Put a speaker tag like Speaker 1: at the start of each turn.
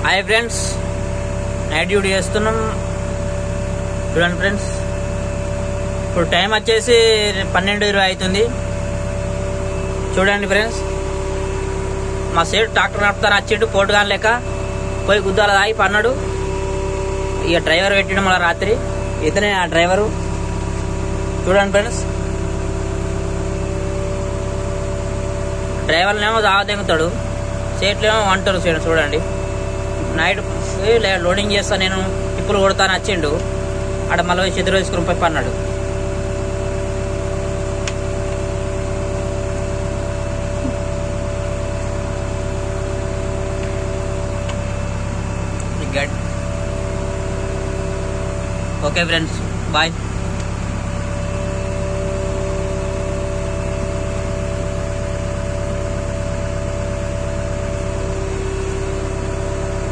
Speaker 1: Hi friends, night duty చేస్తున్నాం. చూడండి friends, ఇప్పుడు టైం వచ్చేసి 12:20 అవుతుంది. చూడండి ఫ్రెండ్స్, మా సేటు ట్రాక్టర్ నడుపుతాను వచ్చిండు పోటుగాని లెక్క. పోయి గుద్దాల తాగి పన్నాడు. ఇక డ్రైవర్ పెట్టిండు మళ్ళీ రాత్రి. ఇతనే ఆ డ్రైవరు. చూడండి ఫ్రెండ్స్, డ్రైవర్లేమో తాగదెంగుతాడు, సేట్లేమో వంటారు. చూడండి, నైట్ లోడింగ్ చేస్తా నేను ఇప్పుడు కొడతాను వచ్చిండు. ఆడ మళ్ళీ చెదురు వేసుకుని పోయి పన్నాడు. Okay friends, bye.